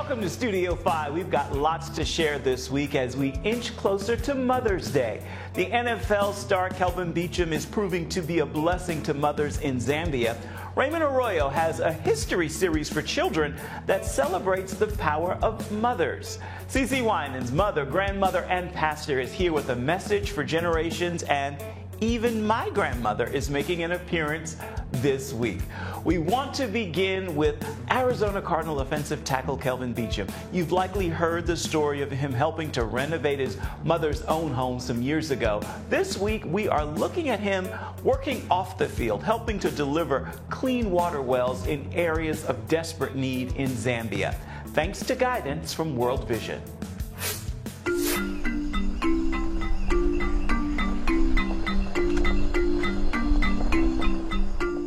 Welcome to Studio 5. We've got lots to share this week as we inch closer to Mother's Day. The NFL star Kelvin Beachum is proving to be a blessing to mothers in Zambia. Raymond Arroyo has a history series for children that celebrates the power of mothers. CeCe Winans, mother, grandmother, and pastor, is here with a message for generations, and even my grandmother is making an appearance this week. We want to begin with Arizona Cardinal offensive tackle Kelvin Beachum. You've likely heard the story of him helping to renovate his mother's own home some years ago. This week, we are looking at him working off the field, helping to deliver clean water wells in areas of desperate need in Zambia, thanks to guidance from World Vision.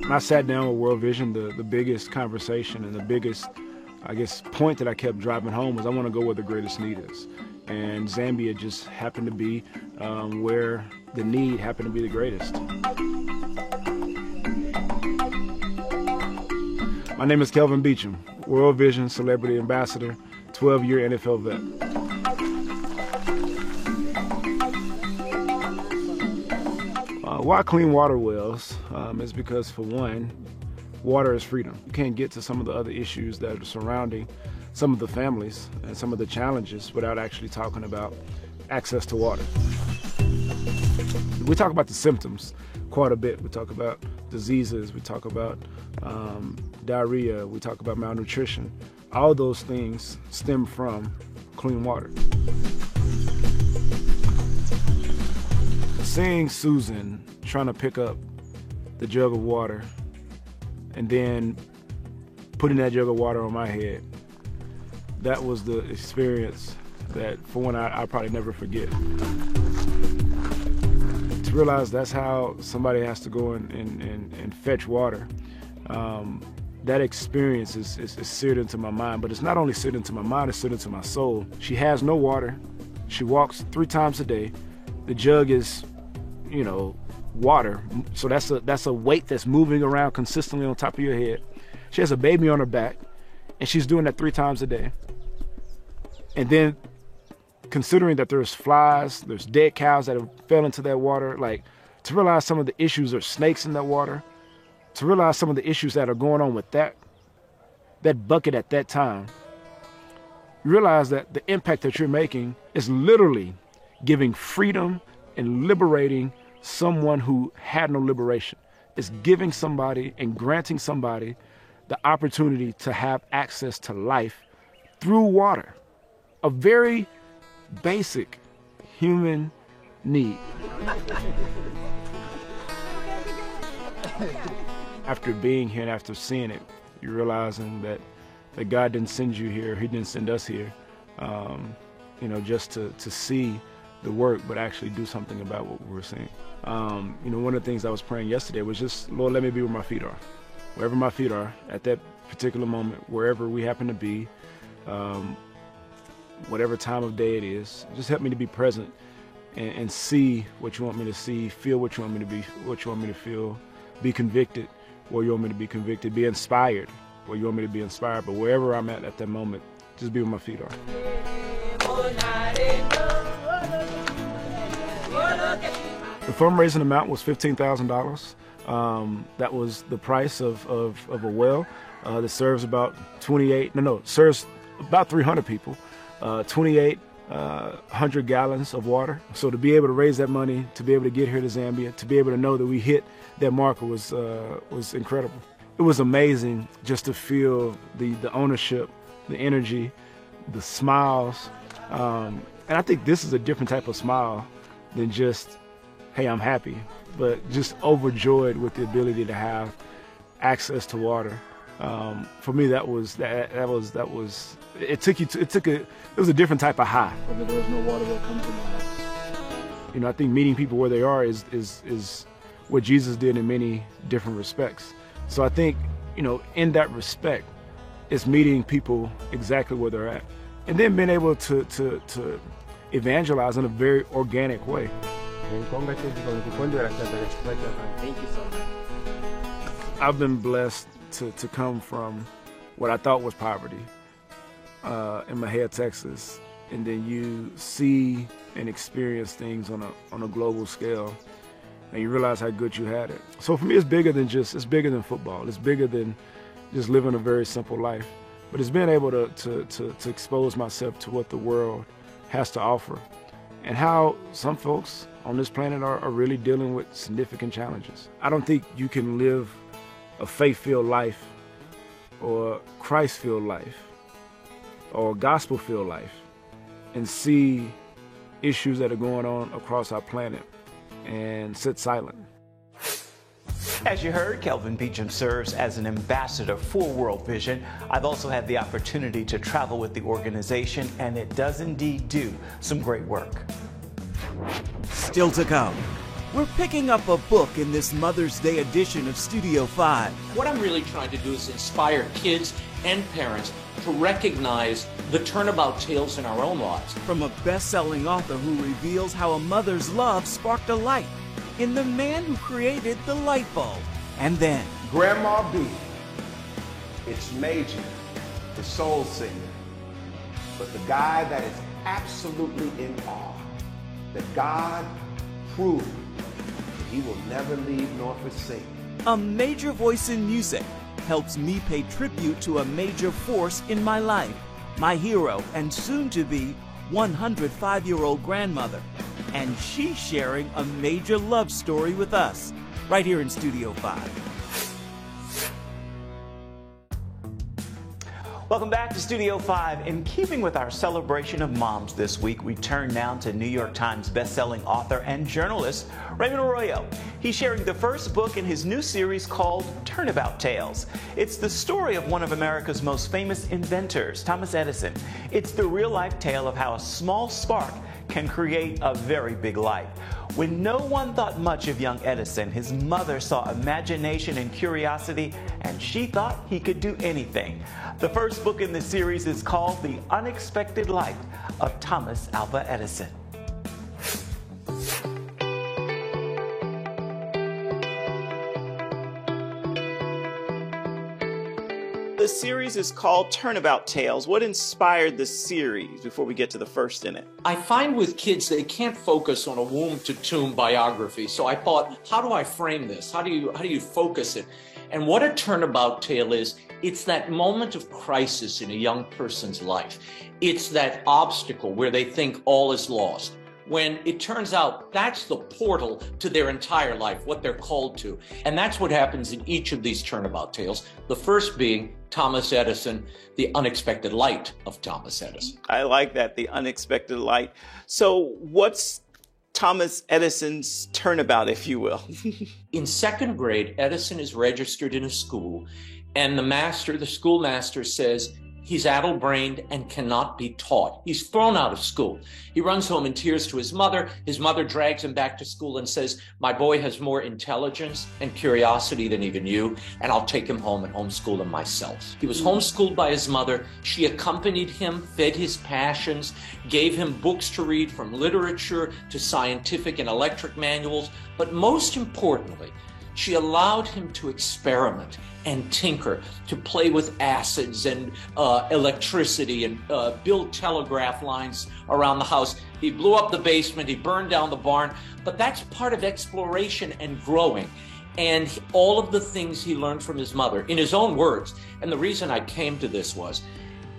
When I sat down with World Vision, the biggest conversation and the biggest, I guess, point that I kept driving home was I want to go where the greatest need is. And Zambia just happened to be where the need happened to be the greatest. My name is Kelvin Beachum, World Vision Celebrity Ambassador, 12-year NFL vet. Why clean water wells is because, for one, water is freedom. You can't get to some of the other issues that are surrounding some of the families and some of the challenges without actually talking about access to water. We talk about the symptoms quite a bit. We talk about diseases, we talk about diarrhea, we talk about malnutrition. All those things stem from clean water. Seeing Susan trying to pick up the jug of water and then putting that jug of water on my head, that was the experience that, for one, I'll probably never forget. To realize that's how somebody has to go and fetch water, that experience is seared into my mind. But it's not only seared into my mind, it's seared into my soul. She has no water. She walks 3 times a day. The jug is, you know, water, so that's a weight that's moving around consistently on top of your head. She has a baby on her back, and she's doing that 3 times a day. And then, considering that there's flies, there's dead cows that have fell into that water, like, to realize some of the issues, there's snakes in that water, to realize some of the issues that are going on with that bucket at that time, you realize that the impact that you're making is literally giving freedom and liberating someone who had no liberation. It's giving somebody and granting somebody the opportunity to have access to life through water, a very basic human need. After being here and after seeing it, you're realizing that God didn't send you here, He didn't send us here, you know, just to see the work, but actually do something about what we were seeing. You know, one of the things I was praying yesterday was just, Lord, let me be where my feet are. Wherever my feet are at that particular moment, wherever we happen to be, whatever time of day it is, just help me to be present and see what you want me to see, feel what you want me to be, what you want me to feel, be convicted where you want me to be convicted, be inspired where you want me to be inspired, but wherever I'm at that moment, just be where my feet are. The fundraising amount was $15,000. That was the price of a well that serves about serves about 300 people, 2,800 gallons of water. So to be able to raise that money, to be able to get here to Zambia, to be able to know that we hit that marker was incredible. It was amazing just to feel the ownership, the energy, the smiles. And I think this is a different type of smile than just, hey, I'm happy, but just overjoyed with the ability to have access to water. For me, it was a different type of high. Whether there's no water that comes to my house. You know, I think meeting people where they are is what Jesus did in many different respects. So I think, you know, in that respect, it's meeting people exactly where they're at, and then being able to evangelize in a very organic way. Thank you so much. I've been blessed to come from what I thought was poverty in Mahia, Texas, and then you see and experience things on a global scale, and you realize how good you had it. So for me, it's bigger than football. It's bigger than just living a very simple life. But it's being able to expose myself to what the world has to offer, and how some folks on this planet are really dealing with significant challenges. I don't think you can live a faith-filled life or Christ-filled life or gospel-filled life and see issues that are going on across our planet and sit silent. As you heard, Kelvin Beachum serves as an ambassador for World Vision. I've also had the opportunity to travel with the organization, and it does indeed do some great work. Still to come, we're picking up a book in this Mother's Day edition of Studio 5. What I'm really trying to do is inspire kids and parents to recognize the turnabout tales in our own lives. From a best-selling author who reveals how a mother's love sparked a light in the man who created the light bulb. And then, Grandma B, it's Major, the soul singer, but the guy that is absolutely in awe, that God proved that he will never leave nor forsake. a major voice in music helps me pay tribute to a major force in my life, my hero and soon-to-be 105-year-old grandmother. And she's sharing a major love story with us, right here in Studio 5. Welcome back to Studio 5. In keeping with our celebration of moms this week, we turn now to New York Times bestselling author and journalist Raymond Arroyo. He's sharing the first book in his new series called Turnabout Tales. It's the story of one of America's most famous inventors, Thomas Edison. It's the real-life tale of how a small spark can create a very big light. When no one thought much of young Edison, his mother saw imagination and curiosity, and she thought he could do anything. The first book in the series is called The Unexpected Light of Thomas Alva Edison. The series is called Turnabout Tales. What inspired the series before we get to the first in it? I find with kids, they can't focus on a womb to tomb biography. So I thought, how do I frame this? How do you focus it? And what a turnabout tale is, it's that moment of crisis in a young person's life. It's that obstacle where they think all is lost, when it turns out that's the portal to their entire life, what they're called to. And that's what happens in each of these turnabout tales. The first being Thomas Edison, the unexpected light of Thomas Edison. I like that, the unexpected light. So what's Thomas Edison's turnabout, if you will? In second grade, Edison is registered in a school, and the schoolmaster says, he's addle-brained and cannot be taught. He's thrown out of school. He runs home in tears to his mother. His mother drags him back to school and says, my boy has more intelligence and curiosity than even you, and I'll take him home and homeschool him myself. He was homeschooled by his mother. She accompanied him, fed his passions, gave him books to read from literature to scientific and electric manuals, but most importantly, she allowed him to experiment and tinker, to play with acids and electricity and build telegraph lines around the house. He blew up the basement, he burned down the barn, but that's part of exploration and growing. And all of the things he learned from his mother, in his own words. And the reason I came to this was,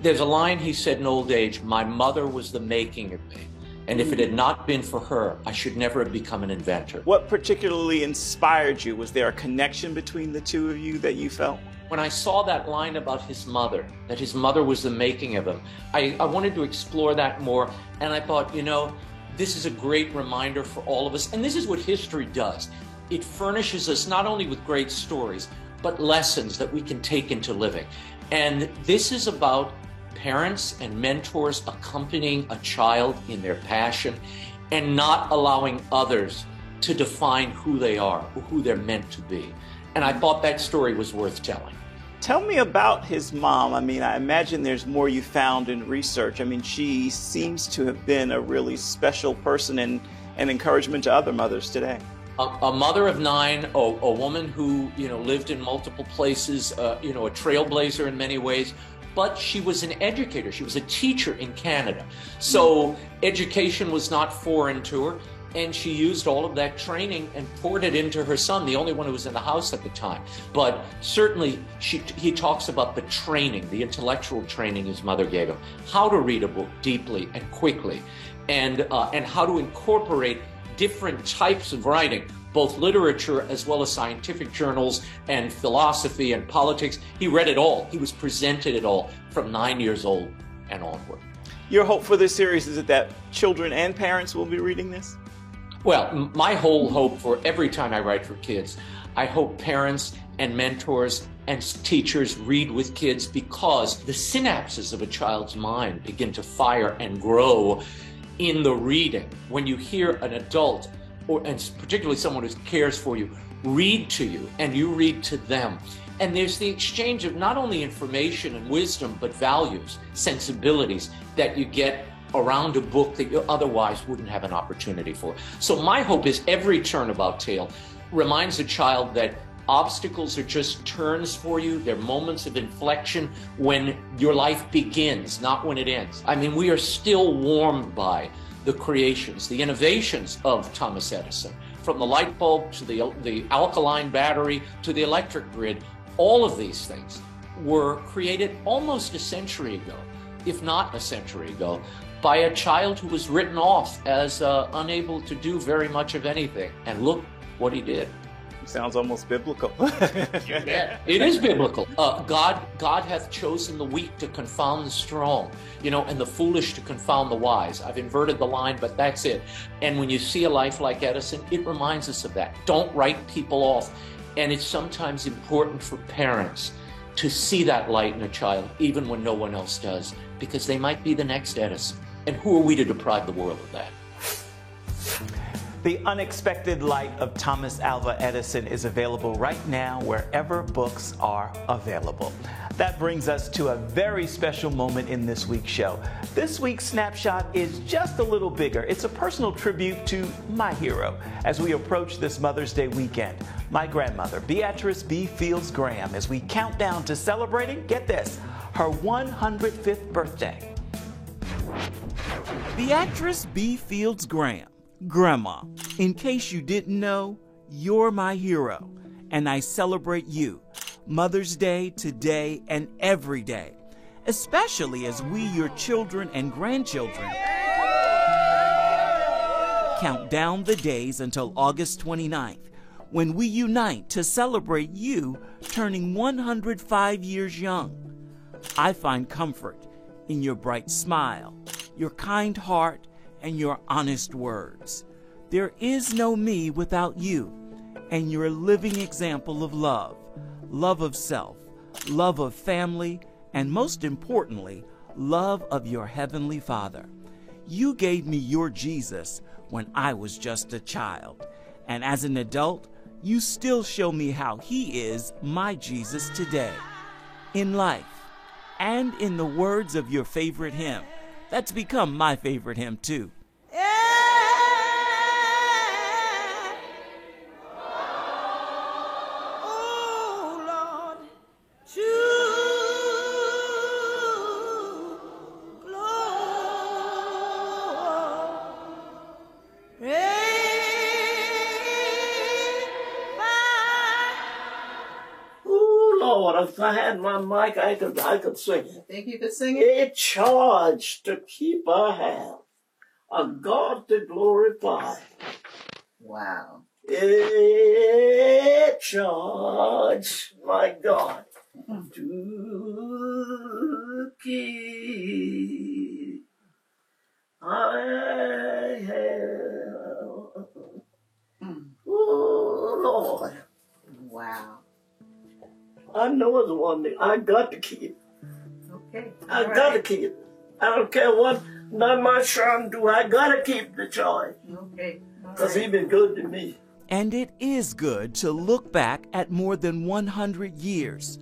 there's a line he said in old age, my mother was the making of me. And if it had not been for her, I should never have become an inventor. What particularly inspired you? Was there a connection between the two of you that you felt? When I saw that line about his mother, that his mother was the making of him, I wanted to explore that more. And I thought, you know, this is a great reminder for all of us. And this is what history does. It furnishes us not only with great stories, but lessons that we can take into living. And this is about parents and mentors accompanying a child in their passion and not allowing others to define who they are or who they're meant to be. And I thought that story was worth telling. Tell me about his mom. I mean, I imagine there's more you found in research. I mean, she seems to have been a really special person and an encouragement to other mothers today. A mother of 9, a woman who, lived in multiple places, a trailblazer in many ways, but she was an educator. She was a teacher in Canada. So education was not foreign to her. And she used all of that training and poured it into her son, the only one who was in the house at the time. But certainly he talks about the training, the intellectual training his mother gave him, how to read a book deeply and quickly, and how to incorporate different types of writing, both literature as well as scientific journals and philosophy and politics. He read it all. He was presented it all from 9 years old and onward. Your hope for this series is that children and parents will be reading this? Well, my whole hope for every time I write for kids, I hope parents and mentors and teachers read with kids, because the synapses of a child's mind begin to fire and grow in the reading. When you hear an adult, and particularly someone who cares for you, read to you and you read to them. And there's the exchange of not only information and wisdom, but values, sensibilities that you get around a book that you otherwise wouldn't have an opportunity for. So my hope is every Turnabout Tale reminds a child that obstacles are just turns for you. They're moments of inflection when your life begins, not when it ends. I mean, we are still warmed by the creations, the innovations of Thomas Edison, from the light bulb to the alkaline battery to the electric grid. All of these things were created almost a century ago, if not a century ago, by a child who was written off as unable to do very much of anything. And look what he did. Sounds almost biblical. Yeah, it is biblical. God hath chosen the weak to confound the strong, and the foolish to confound the wise. I've inverted the line, but that's it. And when you see a life like Edison, it reminds us of that. Don't write people off. And it's sometimes important for parents to see that light in a child, even when no one else does, because they might be the next Edison. And who are we to deprive the world of that? The Unexpected Light of Thomas Alva Edison is available right now wherever books are available. That brings us to a very special moment in this week's show. This week's snapshot is just a little bigger. It's a personal tribute to my hero as we approach this Mother's Day weekend, my grandmother, Beatrice B. Fields Graham, as we count down to celebrating, get this, her 105th birthday. Beatrice B. Fields Graham. Grandma, in case you didn't know, you're my hero, and I celebrate you Mother's Day today and every day, especially as we, your children and grandchildren, count down the days until August 29th, when we unite to celebrate you turning 105 years young. I find comfort in your bright smile, your kind heart, and your honest words. There is no me without you, and you're a living example of love, love of self, love of family, and most importantly, love of your Heavenly Father. You gave me your Jesus when I was just a child, and as an adult, you still show me how He is my Jesus today. In life, and in the words of your favorite hymn, that's become my favorite hymn too. If I had my mic, I could sing it. Think you could sing it? It charged to keep I have a God to glorify. Wow. It charged, my God, to keep I have. Oh, Lord. Wow. I know it's one thing I got to keep. Okay. I gotta keep. I don't care what none of my son do. I gotta keep the joy. Okay. Because He's been good to me. And it is good to look back at more than 100 years,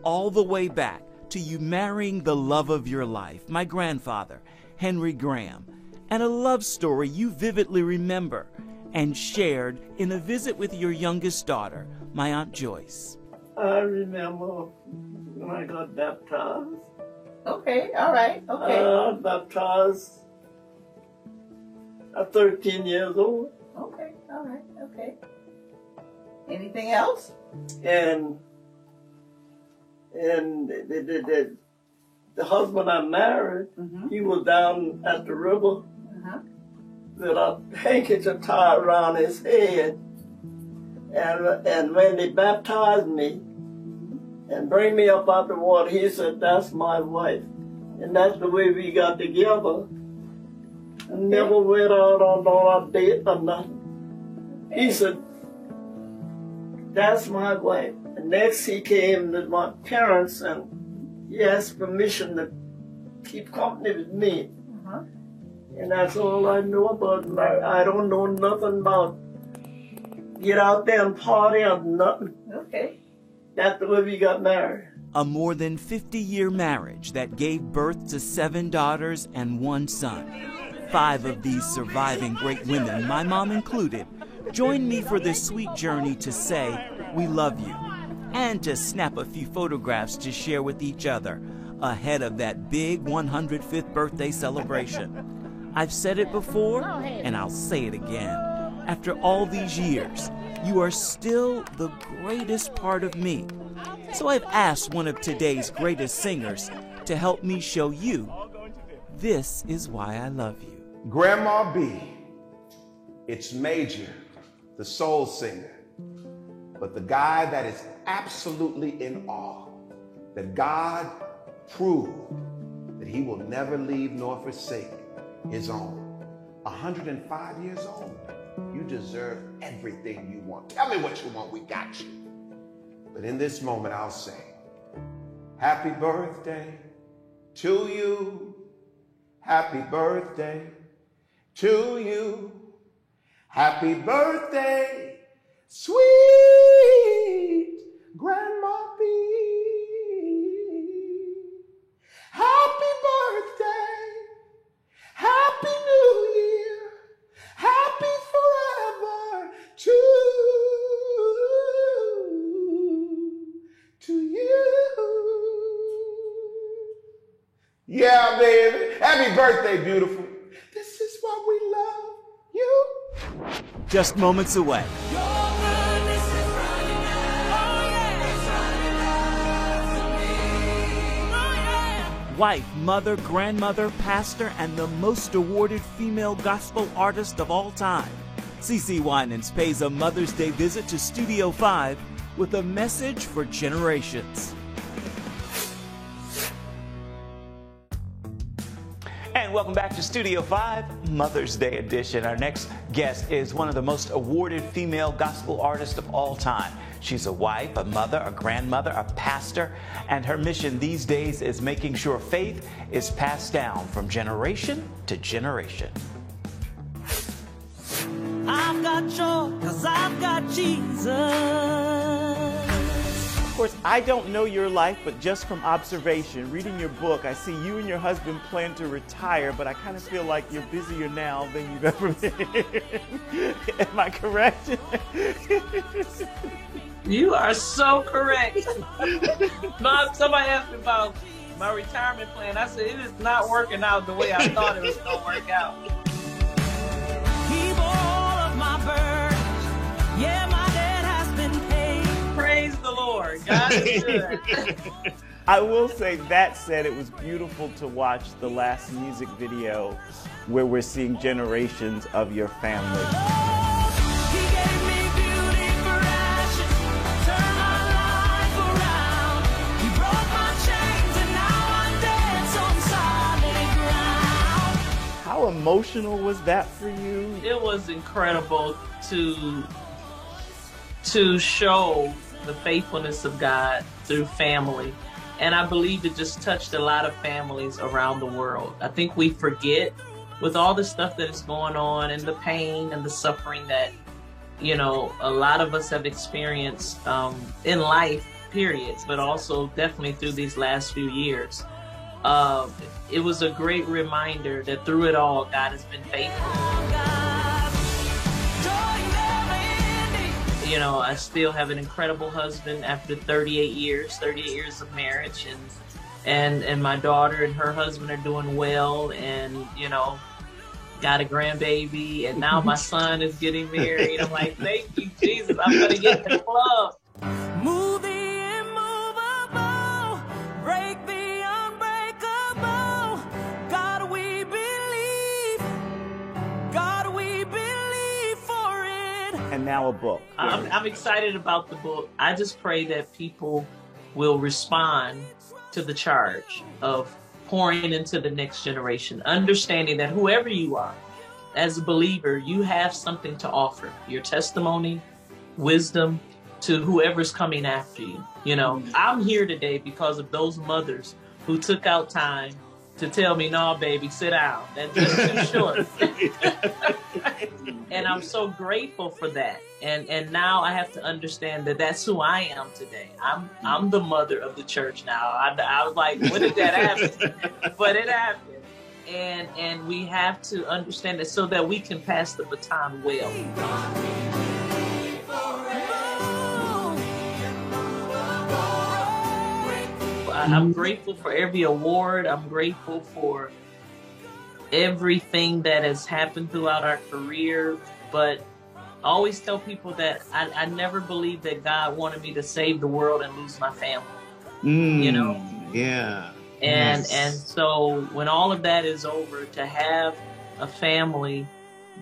all the way back to you marrying the love of your life, my grandfather, Henry Graham, and a love story you vividly remember and shared in a visit with your youngest daughter, my Aunt Joyce. I remember when I got baptized, Okay, all right, okay. Baptized at 13 years old. Okay, all right, okay. Anything else? And the husband I married, he was down at the river with a handkerchief tied around his head. And when they baptized me and bring me up out the water, he said, "That's my wife." And that's the way we got together. And never went out on a date or nothing. He said, "That's my wife." And next he came to my parents and he asked permission to keep company with me. And that's all I know about marriage. I don't know nothing about get out there and party or nothing. Okay. That's the way we got married. A more than 50-year marriage that gave birth to 7 daughters and 1 son. 5 of these surviving great women, my mom included, joined me for this sweet journey to say, "We love you," and to snap a few photographs to share with each other ahead of that big 105th birthday celebration. I've said it before, and I'll say it again. After all these years, you are still the greatest part of me. So I've asked one of today's greatest singers to help me show you this is why I love you. Grandma B, it's Major, the soul singer, but the guy that is absolutely in awe, that God proved that he will never leave nor forsake his own. 105 years old. You deserve everything you want. Tell me what you want, we got you. But in this moment, I'll say, happy birthday to you. Happy birthday to you. Happy birthday, sweet Grandma B. Happy birthday, happy New Year, happy forever to you. Yeah, baby. Happy birthday, beautiful. This is why we love you. Just moments away. Wife, mother, grandmother, pastor, and the most awarded female gospel artist of all time. CeCe Winans pays a Mother's Day visit to Studio 5 with a message for generations. And welcome back to Studio 5, Mother's Day edition. Our next guest is one of the most awarded female gospel artists of all time. She's a wife, a mother, a grandmother, a pastor, and her mission these days is making sure faith is passed down from generation to generation. I've got joy, 'cause I've got Jesus. Of course, I don't know your life, but just from observation, reading your book, I see you and your husband plan to retire, but I kind of feel like you're busier now than you've ever been. Am I correct? You are so correct. Mom, somebody asked me about my retirement plan. I said, it is not working out the way I thought it was going to work out. Keep all of my burdens. Yeah, my debt has been paid. Praise the Lord. God is good. I will say, that said, it was beautiful to watch the last music video where we're seeing generations of your family. He gave me beauty for ashes, turned my life around. He broke my chains and now I dance on solid ground. How emotional was that for you? It was incredible to show the faithfulness of God through family. And I believe it just touched a lot of families around the world. I think we forget, with all the stuff that is going on and the pain and the suffering that, you know, a lot of us have experienced in life, periods, but also definitely through these last few years. It was a great reminder that through it all, God has been faithful. You know, I still have an incredible husband after 38 years of marriage, and and my daughter and her husband are doing well, and you know, got a grandbaby, and now my son is getting married. I'm like, thank you, Jesus. I'm gonna get the club. Move the immovable, break the unbreakable. God, we believe. God, we believe for it. And now a book. I'm excited about the book. I just pray that people will respond to the charge of pouring into the next generation, understanding that whoever you are, as a believer, you have something to offer. Your testimony, wisdom to whoever's coming after you. You know, I'm here today because of those mothers who took out time to tell me, no, baby, sit down. That's just too short. And I'm so grateful for that. And now I have to understand that that's who I am today. I'm the mother of the church now. I was like, when did that happen? But it happened. And we have to understand it so that we can pass the baton well. I'm grateful for every award. I'm grateful for everything that has happened throughout our career. But I always tell people that I never believed that God wanted me to save the world and lose my family. You know? Yeah. And so when all of that is over, to have a family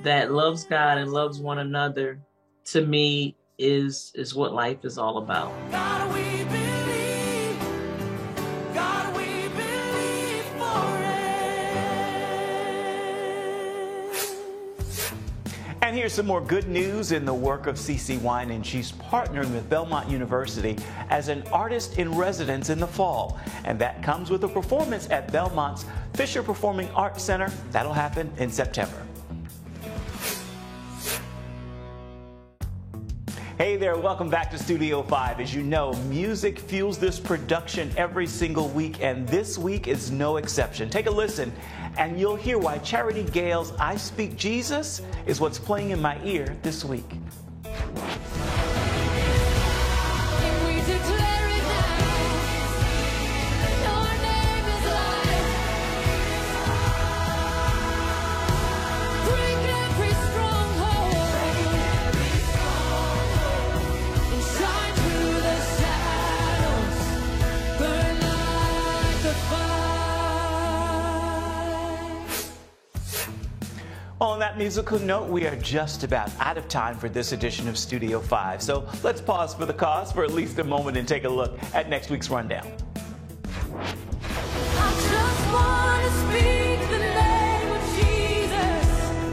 that loves God and loves one another, to me, is what life is all about. God, we believe. God, we believe for it. And here's some more good news in the work of CeCe Winans. She's partnering with Belmont University as an artist in residence in the fall. And that comes with a performance at Belmont's Fisher Performing Arts Center. That'll happen in September. Hey there, welcome back to Studio 5. As you know, music fuels this production every single week, and this week is no exception. Take a listen, and you'll hear why Charity Gale's I Speak Jesus is what's playing in my ear this week. On that musical note, we are just about out of time for this edition of Studio 5. So let's pause for the cause for at least a moment and take a look at next week's rundown.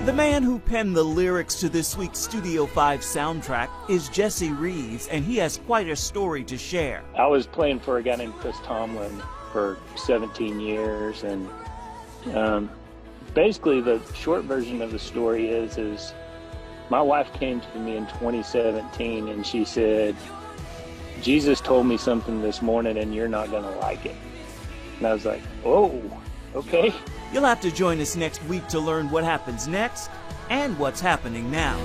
The man who penned the lyrics to this week's Studio 5 soundtrack is Jesse Reeves, and he has quite a story to share. I was playing for a guy named Chris Tomlin for 17 years, and basically the short version of the story is my wife came to me in 2017 and she said, Jesus told me something this morning and you're not going to like it. And I was like, oh, okay. You'll have to join us next week to learn what happens next and what's happening now.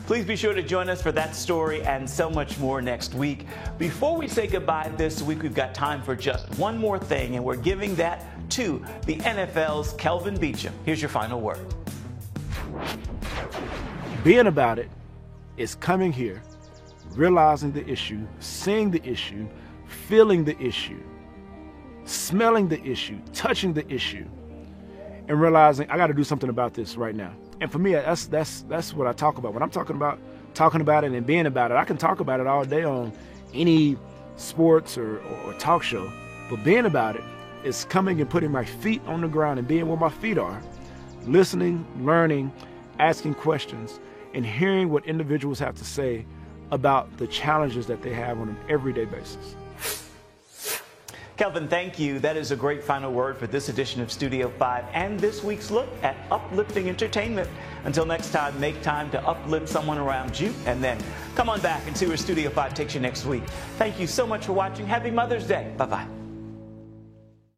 Please be sure to join us for that story and so much more next week. Before we say goodbye this week, we've got time for just one more thing, and we're giving that to the NFL's Kelvin Beachum. Here's your final word. Being about it is coming here, realizing the issue, seeing the issue, feeling the issue, smelling the issue, touching the issue, and realizing I got to do something about this right now. And for me, that's what I talk about. When I'm talking about it and being about it, I can talk about it all day on any sports or talk show. But being about it is coming and putting my feet on the ground and being where my feet are, listening, learning, asking questions, and hearing what individuals have to say about the challenges that they have on an everyday basis. Kelvin, thank you. That is a great final word for this edition of Studio 5 and this week's look at uplifting entertainment. Until next time, make time to uplift someone around you, and then come on back and see where Studio 5 takes you next week. Thank you so much for watching. Happy Mother's Day. Bye-bye.